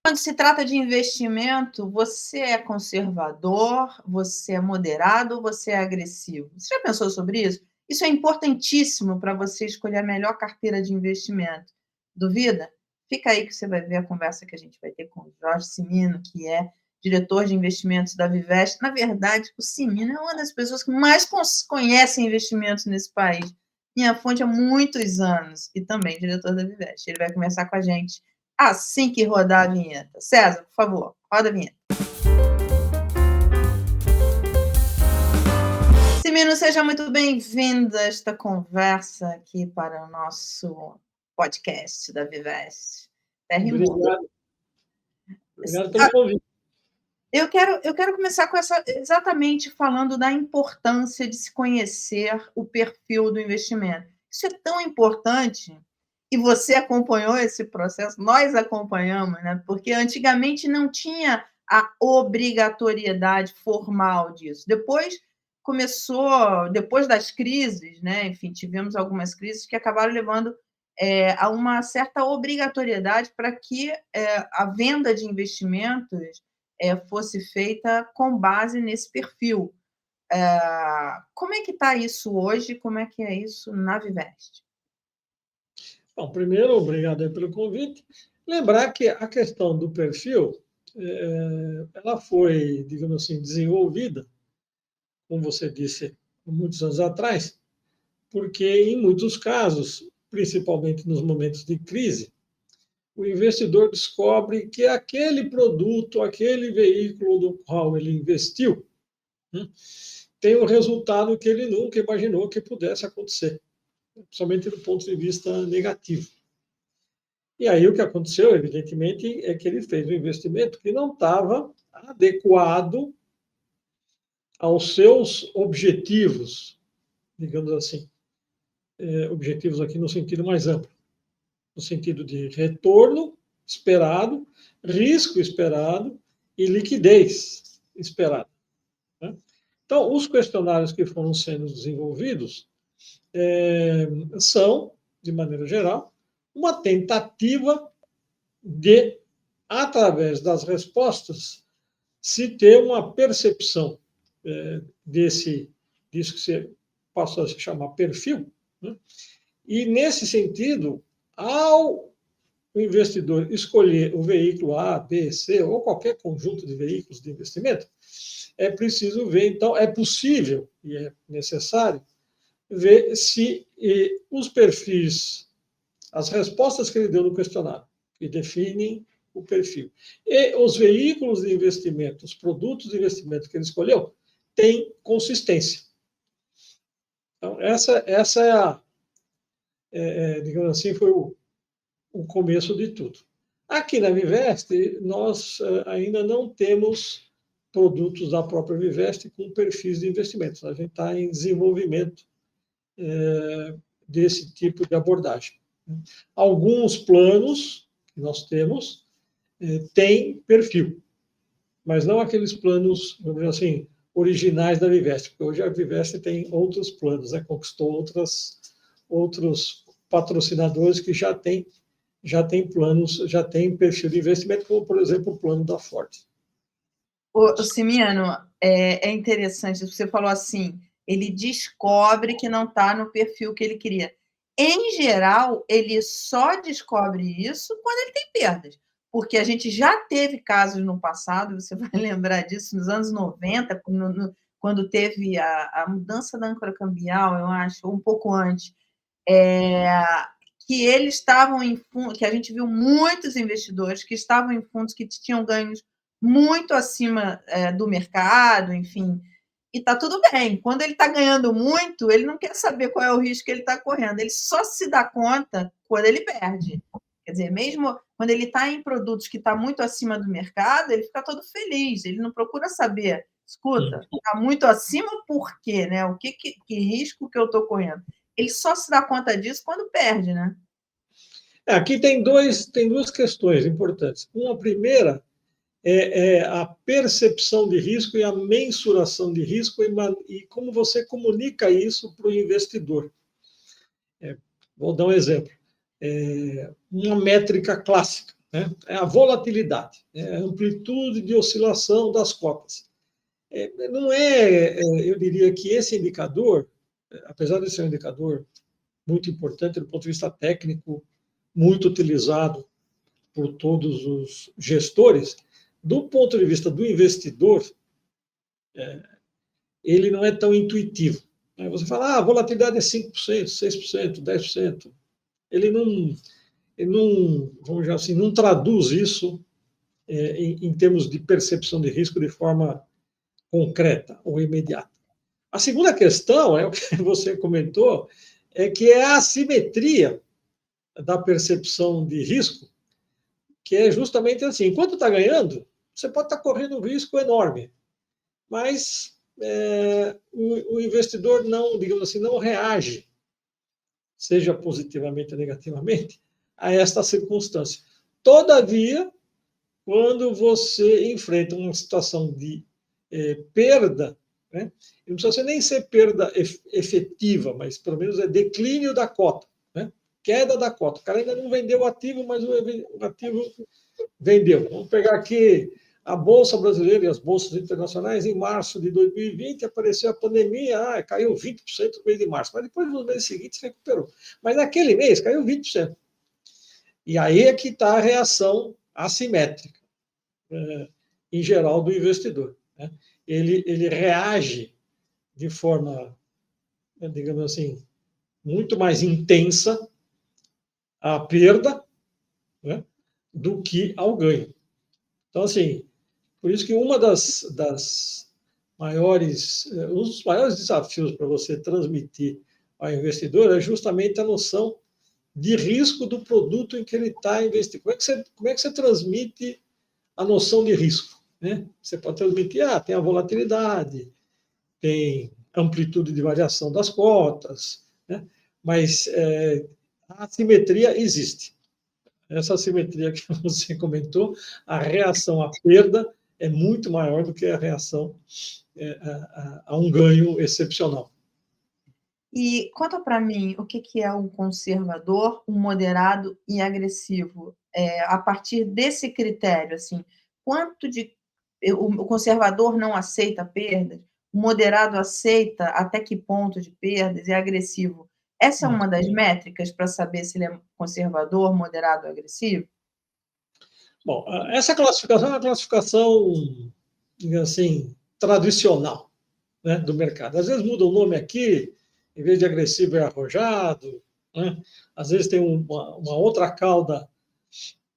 Quando se trata de investimento, você é conservador, você é moderado ou você é agressivo? Você já pensou sobre isso? Isso é importantíssimo para você escolher a melhor carteira de investimento. Duvida? Fica aí que você vai ver a conversa que a gente vai ter com o Jorge Cimino, que é diretor de investimentos da Vivest. Na verdade, o Cimino é uma das pessoas que mais conhecem investimentos nesse país. Minha fonte há muitos anos e também diretor da Vivest. Ele vai conversar com a gente assim que rodar a vinheta. César, por favor, roda a vinheta. Cimino, seja muito bem-vindo a esta conversa aqui para o nosso podcast da Vivest. Obrigado. Obrigado pelo convite. Eu quero começar com exatamente falando da importância de se conhecer o perfil do investimento. Isso é tão importante e você acompanhou esse processo, nós acompanhamos, né? Porque antigamente não tinha a obrigatoriedade formal disso. Depois começou, depois das crises, né? Enfim, tivemos algumas crises que acabaram levando a uma certa obrigatoriedade para que a venda de investimentos fosse feita com base nesse perfil. Como é que está isso hoje? Como é que é isso na Vivest? Bom, primeiro, obrigado pelo convite. Lembrar que a questão do perfil, ela foi, digamos assim, desenvolvida, como você disse, muitos anos atrás, porque em muitos casos, principalmente nos momentos de crise, o investidor descobre que aquele produto, aquele veículo do qual ele investiu, tem um resultado que ele nunca imaginou que pudesse acontecer, principalmente do ponto de vista negativo. E aí o que aconteceu, evidentemente, é que ele fez um investimento que não estava adequado aos seus objetivos, digamos assim, objetivos aqui no sentido mais amplo, no sentido de retorno esperado, risco esperado e liquidez esperada. Né? Então, os questionários que foram sendo desenvolvidos são, de maneira geral, uma tentativa de, através das respostas, se ter uma percepção disso que você passou a se chamar perfil. Né? E, nesse sentido, ao investidor escolher o veículo A, B, C, ou qualquer conjunto de veículos de investimento, é preciso ver, então, é possível e é necessário ver se os perfis, as respostas que ele deu no questionário, que definem o perfil, e os veículos de investimento, os produtos de investimento que ele escolheu, têm consistência. Então, essa digamos assim, foi o começo de tudo. Aqui na Vivest, nós ainda não temos produtos da própria Vivest com perfis de investimentos. A gente está em desenvolvimento desse tipo de abordagem. Alguns planos que nós temos têm perfil, mas não aqueles planos, vamos dizer assim, originais da Vivest, porque hoje a Vivest tem outros planos, né? Conquistou outros patrocinadores que já têm planos, já têm perfil de investimento, como, por exemplo, o plano da Ford. O Cimiano, é interessante, você falou assim, ele descobre que não está no perfil que ele queria. Em geral, ele só descobre isso quando ele tem perdas, porque a gente já teve casos no passado, você vai lembrar disso, nos anos 90, quando teve a mudança da âncora cambial, eu acho, ou um pouco antes, que eles estavam em fundos, que a gente viu muitos investidores que estavam em fundos que tinham ganhos muito acima do mercado, enfim, e está tudo bem. Quando ele está ganhando muito, ele não quer saber qual é o risco que ele está correndo, ele só se dá conta quando ele perde. Quer dizer, mesmo quando ele está em produtos que está muito acima do mercado, ele fica todo feliz, ele não procura saber, escuta, está muito acima por quê? Né? Que risco que eu estou correndo? Ele só se dá conta disso quando perde, né? Aqui tem duas questões importantes. Uma primeira é a percepção de risco e a mensuração de risco e como você comunica isso para o investidor. Vou dar um exemplo. Uma métrica clássica né? É a volatilidade, é a amplitude de oscilação das cotas. Não eu diria que esse indicador, apesar de ser um indicador muito importante do ponto de vista técnico, muito utilizado por todos os gestores, do ponto de vista do investidor, ele não é tão intuitivo. Você fala, a volatilidade é 5%, 6%, 10%. Ele não, vamos dizer assim, não traduz isso em termos de percepção de risco de forma concreta ou imediata. A segunda questão, é o que você comentou, é que é a assimetria da percepção de risco, que é justamente assim, enquanto está ganhando, você pode estar correndo um risco enorme, mas o investidor não, digamos assim, não reage, seja positivamente ou negativamente, a esta circunstância. Todavia, quando você enfrenta uma situação de perda, né, não precisa nem ser perda efetiva, mas pelo menos é declínio da cota, né, queda da cota. O cara ainda não vendeu o ativo, mas o ativo vendeu. Vamos pegar aqui a Bolsa Brasileira e as bolsas internacionais. Em março de 2020, apareceu a pandemia, caiu 20% no mês de março, mas depois, nos meses seguintes, recuperou. Mas naquele mês, caiu 20%. E aí é que está a reação assimétrica, em geral, do investidor, né? Ele reage de forma, digamos assim, muito mais intensa à perda, né, do que ao ganho. Então, assim, por isso que uma das maiores, um dos maiores desafios para você transmitir ao investidor é justamente a noção de risco do produto em que ele está investindo. Como é que você transmite a noção de risco, né? Você pode transmitir, tem a volatilidade, tem amplitude de variação das cotas, né? Mas a assimetria existe. Essa assimetria que você comentou, a reação à perda é muito maior do que a reação a um ganho excepcional. E conta para mim o que é um conservador, um moderado e agressivo. A partir desse critério, assim, quanto de o conservador não aceita perdas, o moderado aceita até que ponto de perdas, e agressivo. Essa é uma das métricas para saber se ele é conservador, moderado ou agressivo? Bom, essa classificação é uma classificação, digamos assim, tradicional, né, do mercado. Às vezes muda o nome aqui, em vez de agressivo é arrojado, né? Às vezes tem uma outra cauda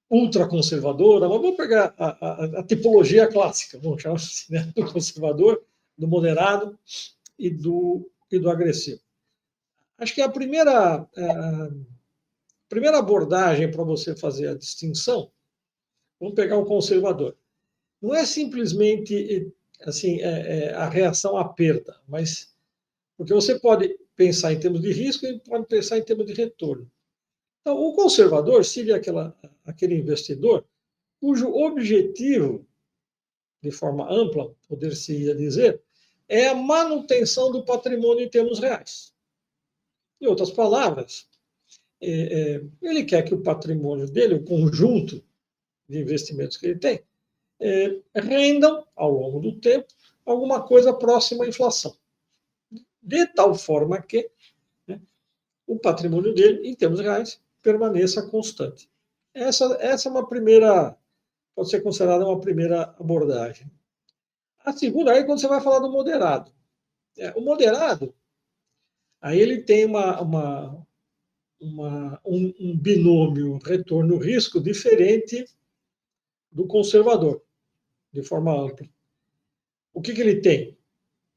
ultraconservadora, mas vamos pegar a tipologia clássica, vamos chamar assim, né, do conservador, do moderado e do agressivo. Acho que a primeira abordagem para você fazer a distinção, vamos pegar o conservador. Não é simplesmente assim, a reação à perda, mas porque você pode pensar em termos de risco e pode pensar em termos de retorno. Então, o conservador seria aquele investidor cujo objetivo, de forma ampla, poder-se dizer, é a manutenção do patrimônio em termos reais. Em outras palavras, ele quer que o patrimônio dele, o conjunto de investimentos que ele tem, rendam, ao longo do tempo, alguma coisa próxima à inflação. De tal forma que, né, o patrimônio dele, em termos reais, permaneça constante. Essa é uma primeira, pode ser considerada uma primeira abordagem. A segunda, aí quando você vai falar do moderado. O moderado, aí ele tem um binômio retorno-risco diferente do conservador, de forma ampla. O que ele tem?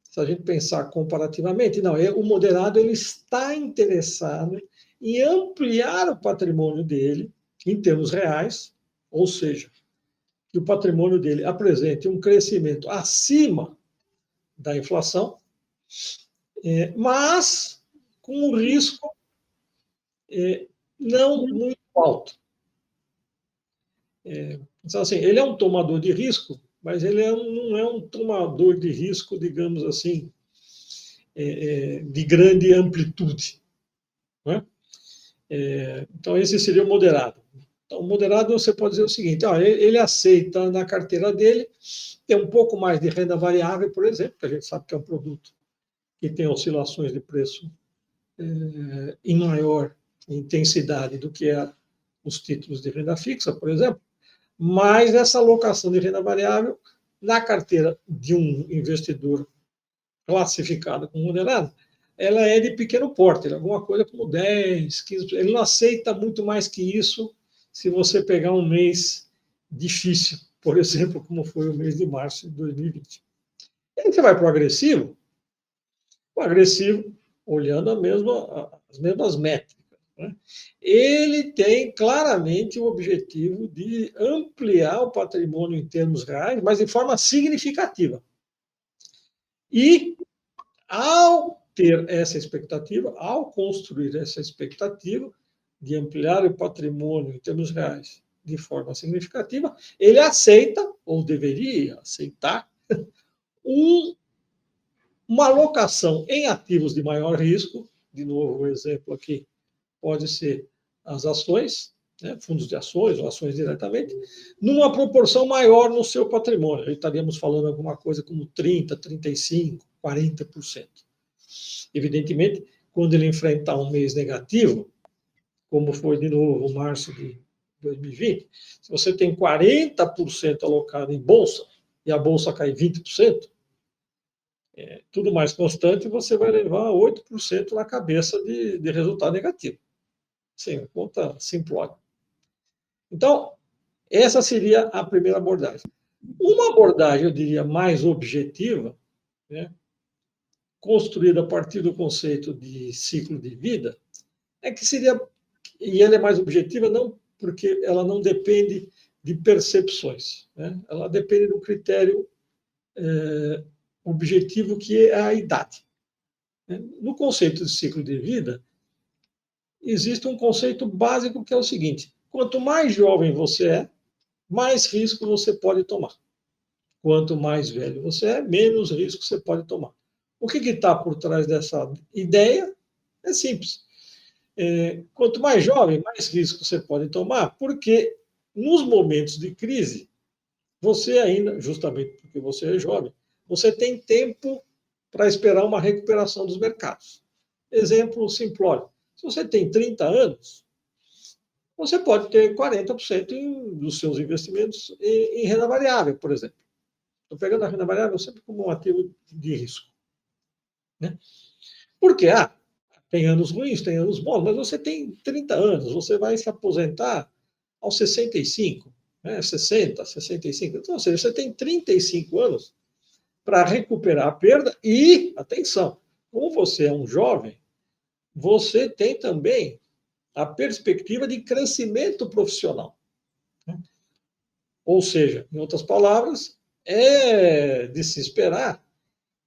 Se a gente pensar comparativamente, não, o moderado ele está interessado em ampliar o patrimônio dele em termos reais, ou seja, que o patrimônio dele apresente um crescimento acima da inflação, mas com um risco não muito alto. Então, assim, ele é um tomador de risco, mas ele não é um tomador de risco, digamos assim, de grande amplitude. Não é? Então, esse seria o moderado. Então, moderado, você pode dizer o seguinte: ó, ele aceita na carteira dele ter um pouco mais de renda variável, por exemplo, que a gente sabe que é um produto que tem oscilações de preço em maior intensidade do que os títulos de renda fixa, por exemplo, mas essa alocação de renda variável na carteira de um investidor classificado como moderado, ela é de pequeno porte, alguma coisa como 10, 15%. Ele não aceita muito mais que isso se você pegar um mês difícil, por exemplo, como foi o mês de março de 2020. E aí você vai para o agressivo, olhando as mesmas métricas, né? Ele tem claramente o objetivo de ampliar o patrimônio em termos reais, mas de forma significativa. E, ao ter essa expectativa, ao construir essa expectativa de ampliar o patrimônio em termos reais de forma significativa, ele aceita, ou deveria aceitar, uma alocação em ativos de maior risco. De novo, o exemplo aqui pode ser as ações, né, fundos de ações ou ações diretamente, numa proporção maior no seu patrimônio. Aí estaríamos falando alguma coisa como 30%, 35%, 40%. Evidentemente, quando ele enfrentar um mês negativo, como foi de novo março de 2020, se você tem 40% alocado em bolsa e a bolsa cai 20%, tudo mais constante, você vai levar 8% na cabeça de resultado negativo. Sim, conta simplória. Então, essa seria a primeira abordagem. Uma abordagem, eu diria, mais objetiva, né, construída a partir do conceito de ciclo de vida, é que seria, e ela é mais objetiva não porque ela não depende de percepções, né? Ela depende do critério objetivo que é a idade. No conceito de ciclo de vida, existe um conceito básico que é o seguinte: quanto mais jovem você é, mais risco você pode tomar. Quanto mais velho você é, menos risco você pode tomar. O que está por trás dessa ideia? É simples. Quanto mais jovem, mais risco você pode tomar, porque nos momentos de crise, você ainda, justamente porque você é jovem, você tem tempo para esperar uma recuperação dos mercados. Exemplo simplório: se você tem 30 anos, você pode ter 40% dos seus investimentos em renda variável, por exemplo. Estou pegando a renda variável sempre como um ativo de risco, né? Porque tem anos ruins, tem anos bons, mas você tem 30 anos, você vai se aposentar aos 65, né? 60, 65. Então, ou seja, você tem 35 anos para recuperar a perda e, atenção, como você é um jovem, você tem também a perspectiva de crescimento profissional. Ou seja, em outras palavras, é de se esperar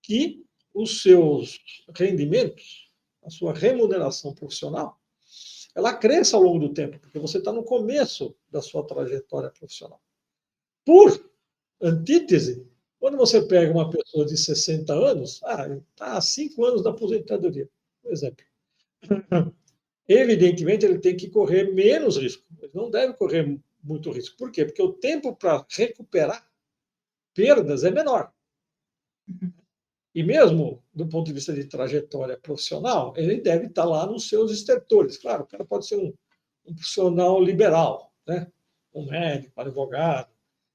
que os seus rendimentos, a sua remuneração profissional, ela cresça ao longo do tempo, porque você está no começo da sua trajetória profissional. Por antítese, quando você pega uma pessoa de 60 anos, está há 5 anos da aposentadoria, por exemplo. Evidentemente, ele tem que correr menos risco. Ele não deve correr muito risco. Por quê? Porque o tempo para recuperar perdas é menor. E mesmo do ponto de vista de trajetória profissional, ele deve estar lá nos seus estertores. Claro, o cara pode ser um profissional liberal, né? Um médico, um advogado,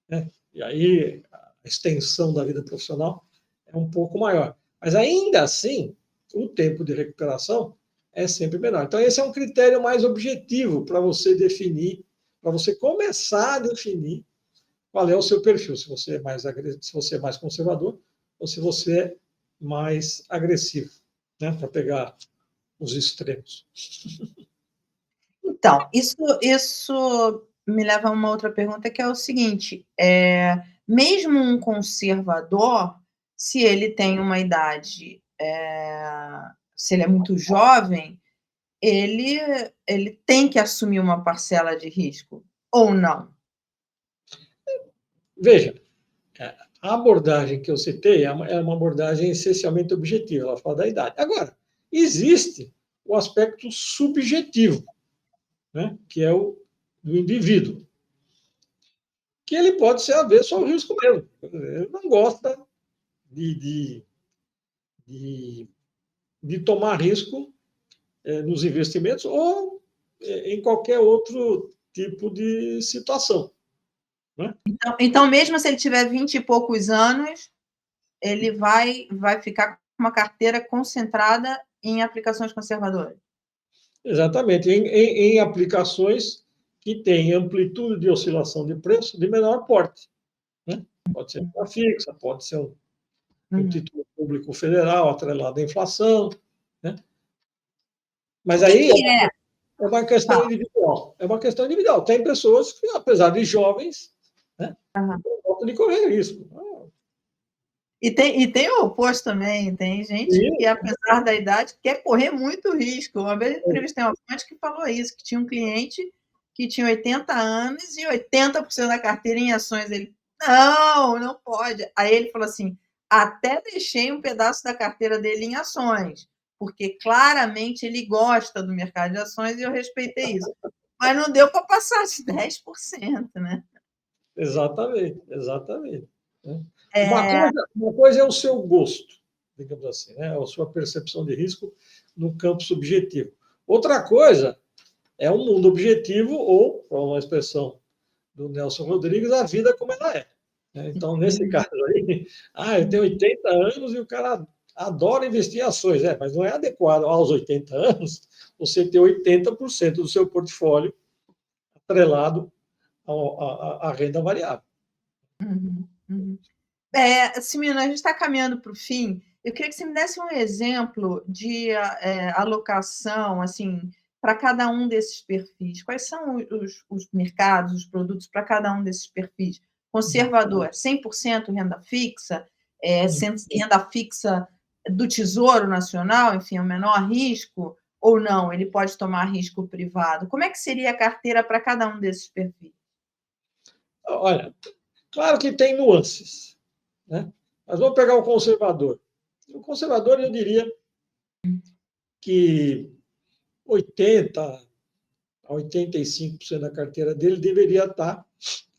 né? E aí a extensão da vida profissional é um pouco maior. Mas ainda assim, o tempo de recuperação é sempre menor. Então, esse é um critério mais objetivo para você definir, para você começar a definir qual é o seu perfil, se você é mais se você é mais conservador ou se você é mais agressivo, né, para pegar os extremos. Então, isso me leva a uma outra pergunta, que é o seguinte: mesmo um conservador, se ele tem uma idade, se ele é muito jovem, ele tem que assumir uma parcela de risco, ou não? Veja, a abordagem que eu citei é uma abordagem essencialmente objetiva, ela fala da idade. Agora, existe o aspecto subjetivo, né, que é o do indivíduo, que ele pode ser avesso ao risco mesmo. Ele não gosta de tomar risco nos investimentos ou em qualquer outro tipo de situação. Né? Então, mesmo se ele tiver 20 e poucos anos, ele vai ficar com uma carteira concentrada em aplicações conservadoras. Exatamente, em aplicações que têm amplitude de oscilação de preço de menor porte. Né? Pode ser uma fixa, pode ser um título público federal atrelado à inflação. Né? Mas aí é uma questão individual. É uma questão individual. Tem pessoas que, apesar de jovens, né, não gostam de correr risco. E tem o oposto também. Tem gente que, apesar da idade, quer correr muito risco. Uma vez eu entrevistei uma fonte que falou isso, que tinha um cliente que tinha 80 anos e 80% da carteira em ações. Ele, não pode. Aí ele falou assim, até deixei um pedaço da carteira dele em ações, porque claramente ele gosta do mercado de ações e eu respeitei isso. Mas não deu para passar de 10%, né? Exatamente. Né? Uma coisa é o seu gosto, digamos assim, né? A sua percepção de risco no campo subjetivo. Outra coisa é o mundo objetivo, ou, para uma expressão do Nelson Rodrigues, a vida como ela é. Então, nesse caso aí, eu tenho 80 anos e o cara adora investir em ações, mas não é adequado aos 80 anos você ter 80% do seu portfólio atrelado à renda variável. Simino, a gente está caminhando para o fim. Eu queria que você me desse um exemplo de alocação, assim, para cada um desses perfis. Quais são os mercados, os produtos para cada um desses perfis? Conservador, 100% renda fixa, renda fixa do Tesouro Nacional, enfim, o menor risco, ou não? Ele pode tomar risco privado? Como é que seria a carteira para cada um desses perfis? Olha, claro que tem nuances, né? Mas vamos pegar o conservador. O conservador, eu diria que 80% a 85% da carteira dele deveria estar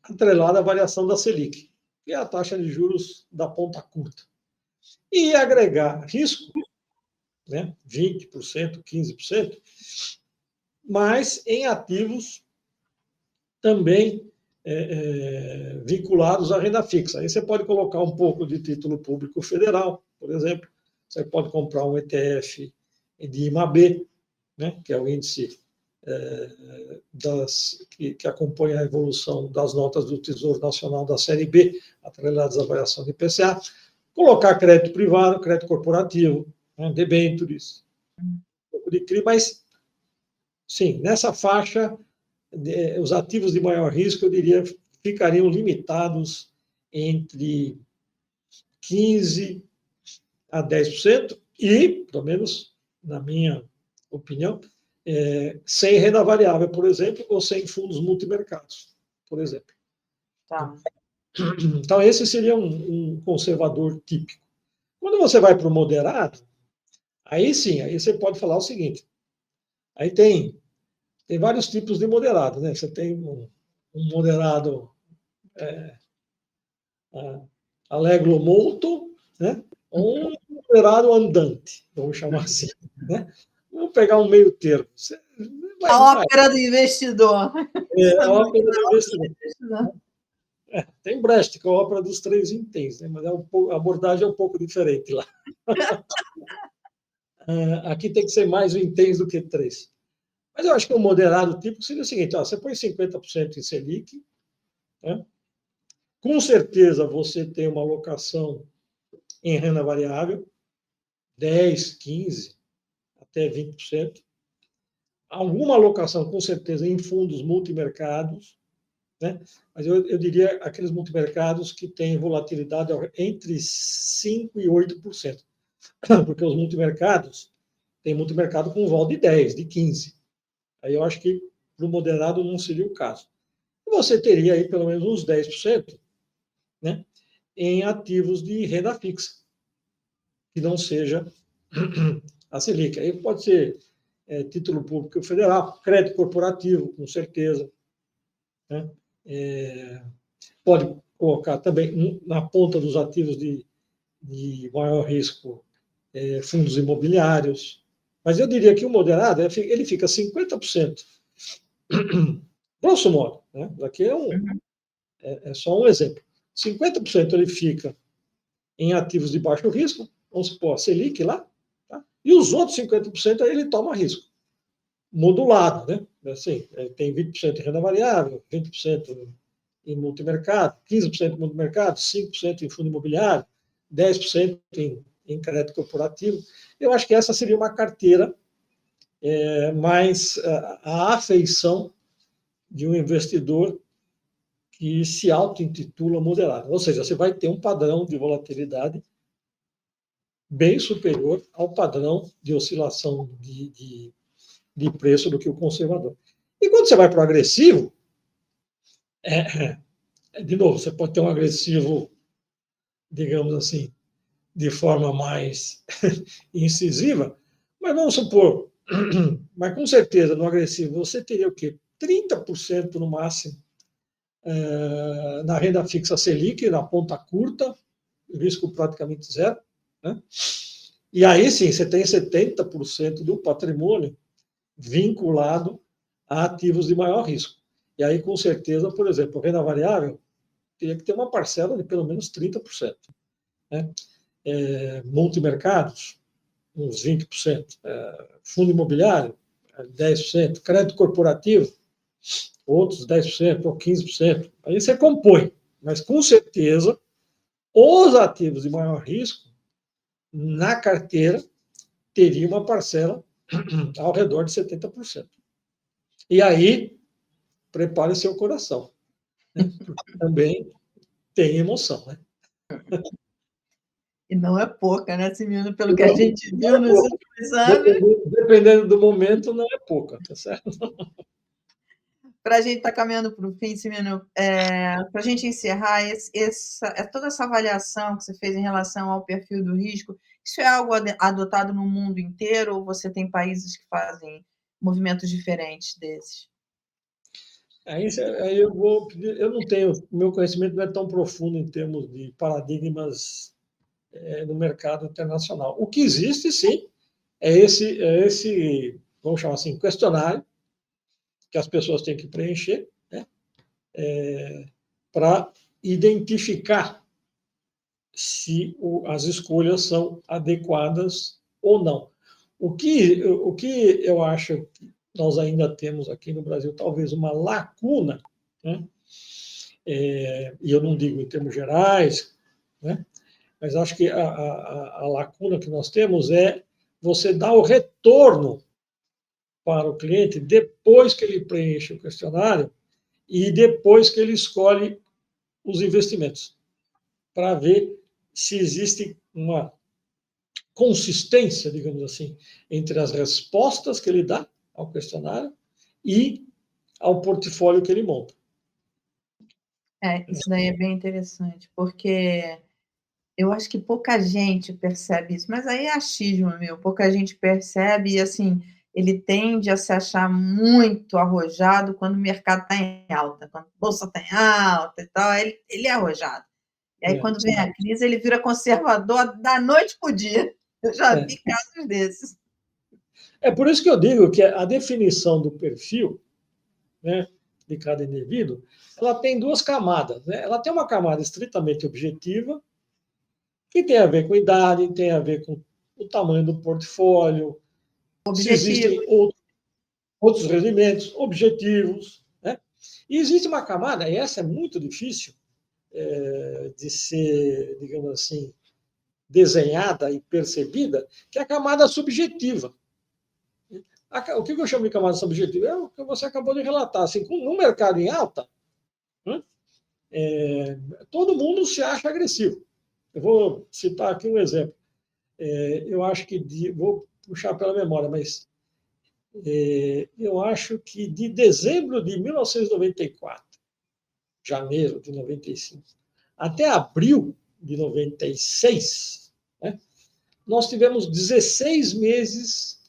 atrelada à variação da Selic, que é a taxa de juros da ponta curta. E agregar risco, né? 20%, 15%, mas em ativos também vinculados à renda fixa. Aí você pode colocar um pouco de título público federal, por exemplo. Você pode comprar um ETF de IMAB, né, que é o índice que acompanha a evolução das notas do Tesouro Nacional da Série B, atreladas à variação de IPCA. Colocar crédito privado, crédito corporativo, né, debêntures, um pouco de CRI, mas, sim, nessa faixa, os ativos de maior risco, eu diria, ficariam limitados entre 15% a 10%, e, pelo menos na minha opinião, sem renda variável, por exemplo, ou sem fundos multimercados, por exemplo. Tá. Então, esse seria um conservador típico. Quando você vai para o moderado, aí sim, aí você pode falar o seguinte, aí tem vários tipos de moderado, né? Você tem um moderado allegro molto, né? Ou um moderado andante, vamos chamar assim, né? Vamos pegar um meio termo. A ópera do investidor. A ópera do investidor. Tem Brecht, que é a ópera dos três vinténs, né? Mas a abordagem é um pouco diferente lá. Aqui tem que ser mais vinténs do que três. Mas eu acho que o moderado típico seria o seguinte: você põe 50% em Selic, né? Com certeza você tem uma alocação em renda variável, 10%, 15%, até 20%. Alguma alocação, com certeza, em fundos multimercados, né? Mas eu diria aqueles multimercados que têm volatilidade entre 5% e 8%. Porque os multimercados, tem multimercado com vol de 10%, de 15%. Aí eu acho que para o moderado não seria o caso. Você teria aí pelo menos uns 10%, né, em ativos de renda fixa, que não seja a Selic. Aí pode ser título público federal, crédito corporativo, com certeza, né? Pode colocar também na ponta dos ativos de maior risco fundos imobiliários. Mas eu diria que o moderado, ele fica 50%, grosso modo, né? Aqui é só um exemplo. 50% ele fica em ativos de baixo risco, vamos supor, a Selic lá, tá? E os outros 50% aí ele toma risco, modulado, né? Assim, tem 20% em renda variável, 20% em multimercado, 15% em multimercado, 5% em fundo imobiliário, 10% em crédito corporativo. Eu acho que essa seria uma carteira mais a afeição de um investidor que se auto-intitula moderado. Ou seja, você vai ter um padrão de volatilidade bem superior ao padrão de oscilação de preço do que o conservador. E quando você vai para o agressivo, de novo, você pode ter um agressivo, digamos assim, de forma mais incisiva, mas vamos supor, mas com certeza no agressivo você teria o quê? 30% no máximo na renda fixa Selic, na ponta curta, risco praticamente zero, né? E aí sim, você tem 70% do patrimônio vinculado a ativos de maior risco. E aí, com certeza, por exemplo, renda variável teria que ter uma parcela de pelo menos 30%. Né? Multimercados, uns 20%. Fundo imobiliário, 10%. Crédito corporativo, outros 10% ou 15%. Aí você compõe. Mas, com certeza, os ativos de maior risco, na carteira, teria uma parcela ao redor de 70%. E aí, prepare seu coração, né? Porque também tem emoção, né? E não é pouca, né, Simino? Pelo que a gente viu nos últimos anos. Dependendo do momento, não é pouca, tá certo? Para a gente estar caminhando para o fim, Simino, para a gente encerrar, toda essa avaliação que você fez em relação ao perfil do risco, isso é algo adotado no mundo inteiro ou você tem países que fazem movimentos diferentes desses? Aí eu vou pedir, eu não tenho, o meu conhecimento não é tão profundo em termos de paradigmas no mercado internacional. O que existe, sim, é esse, vamos chamar assim, questionário que as pessoas têm que preencher, né, para identificar se as escolhas são adequadas ou não. O que eu acho que nós ainda temos aqui no Brasil, talvez uma lacuna, né? E eu não digo em termos gerais, né? Mas acho que a lacuna que nós temos é você dar o retorno para o cliente depois que ele preenche o questionário e depois que ele escolhe os investimentos, para ver se existe uma consistência, digamos assim, entre as respostas que ele dá ao questionário e ao portfólio que ele monta. Isso daí é bem interessante, porque eu acho que pouca gente percebe isso, mas aí é achismo meu, pouca gente percebe e, assim, ele tende a se achar muito arrojado quando o mercado está em alta, quando a bolsa está em alta e tal, ele é arrojado. E aí, quando vem a crise, ele vira conservador da noite para o dia. Eu já vi casos desses. É por isso que eu digo que a definição do perfil, né, de cada indivíduo, ela tem duas camadas, né? Ela tem uma camada estritamente objetiva, que tem a ver com idade, tem a ver com o tamanho do portfólio, se existem outros rendimentos, objetivos, né? E existe uma camada, e essa é muito difícil de ser, digamos assim, desenhada e percebida, que é a camada subjetiva. O que eu chamo de camada subjetiva? É o que você acabou de relatar. Assim, no mercado em alta, né, todo mundo se acha agressivo. Eu vou citar aqui um exemplo. Eu acho que, vou puxar pela memória, mas eu acho que de dezembro de 1994, janeiro de 95, até abril de 96, né, nós tivemos 16 meses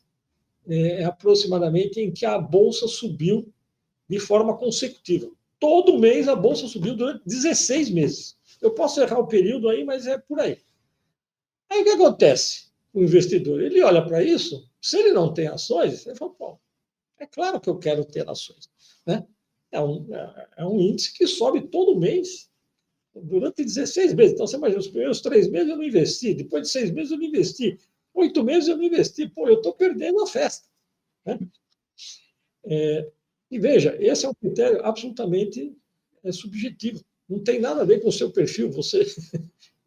aproximadamente em que a bolsa subiu de forma consecutiva. todo mês a Bolsa subiu durante 16 meses. Eu posso errar o período aí, mas é por aí. Aí o que acontece? O investidor, ele olha para isso, se ele não tem ações, ele fala, pô, é claro que eu quero ter ações. Né? É um índice que sobe todo mês, durante 16 meses. Então, você imagina, os primeiros 3 meses eu não investi, depois de 6 meses eu não investi, 8 meses eu não investi. Pô, eu estou perdendo a festa. Né? E veja, esse é um critério absolutamente subjetivo. Não tem nada a ver com o seu perfil. Você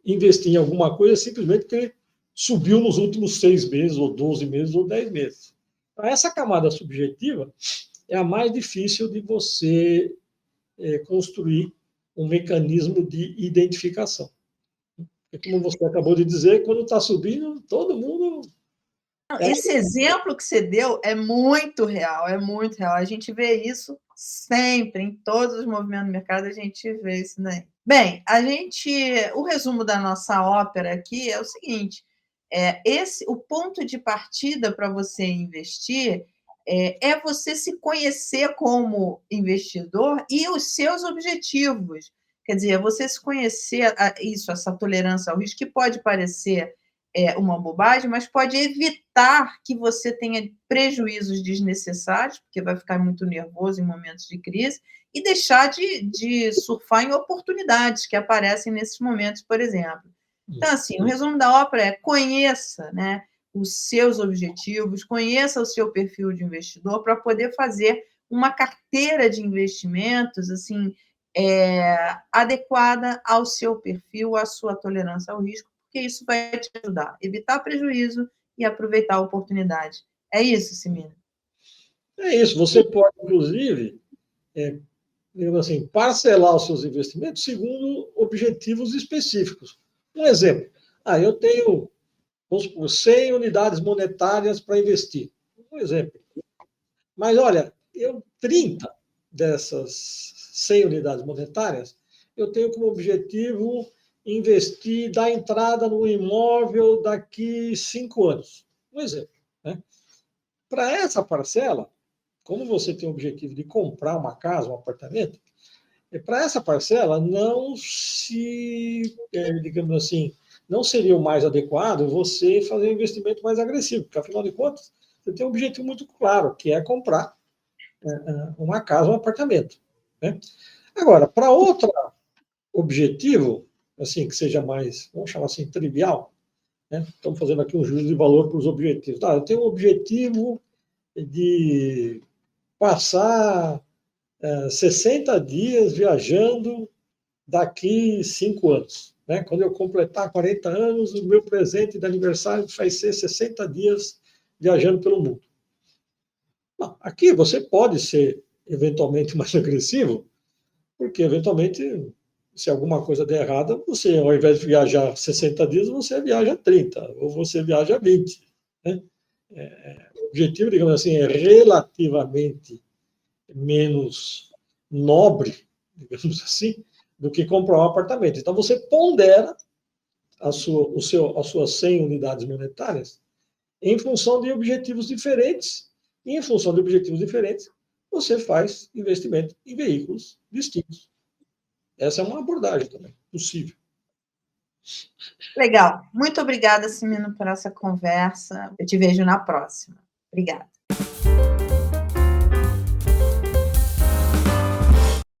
investir em alguma coisa simplesmente porque subiu nos últimos 6 meses, ou 12 meses, ou 10 meses. Então, essa camada subjetiva é a mais difícil de você construir um mecanismo de identificação. Porque, como você acabou de dizer, quando está subindo, todo mundo... Esse exemplo que você deu é muito real, é muito real. A gente vê isso sempre, em todos os movimentos do mercado, a gente vê isso daí. Bem, o resumo da nossa ópera aqui é o seguinte: o ponto de partida para você investir é você se conhecer como investidor e os seus objetivos. Quer dizer, você se conhecer, essa tolerância ao risco, que pode parecer uma bobagem, mas pode evitar que você tenha prejuízos desnecessários, porque vai ficar muito nervoso em momentos de crise, e deixar de surfar em oportunidades que aparecem nesses momentos, por exemplo. Então, assim, o resumo da ópera é: conheça, né, os seus objetivos, conheça o seu perfil de investidor para poder fazer uma carteira de investimentos assim, adequada ao seu perfil, à sua tolerância ao risco, porque isso vai te ajudar a evitar prejuízo e aproveitar a oportunidade. É isso, Simina? É isso. Você pode, inclusive, digamos assim, parcelar os seus investimentos segundo objetivos específicos. Um exemplo. Eu tenho, vamos supor, 100 unidades monetárias para investir. Um exemplo. Mas, olha, 30 dessas 100 unidades monetárias, eu tenho como objetivo investir, dar entrada no imóvel daqui 5 anos. Um exemplo. Né? Para essa parcela, como você tem o objetivo de comprar uma casa, um apartamento, para essa parcela não digamos assim, não seria o mais adequado você fazer um investimento mais agressivo, porque afinal de contas, você tem um objetivo muito claro, que é comprar uma casa, um apartamento. Né? Agora, para outro objetivo, assim, que seja mais, vamos chamar assim, trivial, né? Estamos fazendo aqui um juízo de valor para os objetivos. Eu tenho um objetivo de passar 60 dias viajando daqui 5 anos. Né? Quando eu completar 40 anos, o meu presente de aniversário vai ser 60 dias viajando pelo mundo. Bom, aqui você pode ser eventualmente mais agressivo, porque eventualmente, se alguma coisa der errada, você, ao invés de viajar 60 dias, você viaja 30, ou você viaja 20. Né? O objetivo, digamos assim, é relativamente menos nobre, digamos assim, do que comprar um apartamento. Então, você pondera as suas 100 unidades monetárias em função de objetivos diferentes, e em função de objetivos diferentes, você faz investimento em veículos distintos. Essa é uma abordagem também possível. Legal. Muito obrigada, Simino, por essa conversa. Eu te vejo na próxima. Obrigada.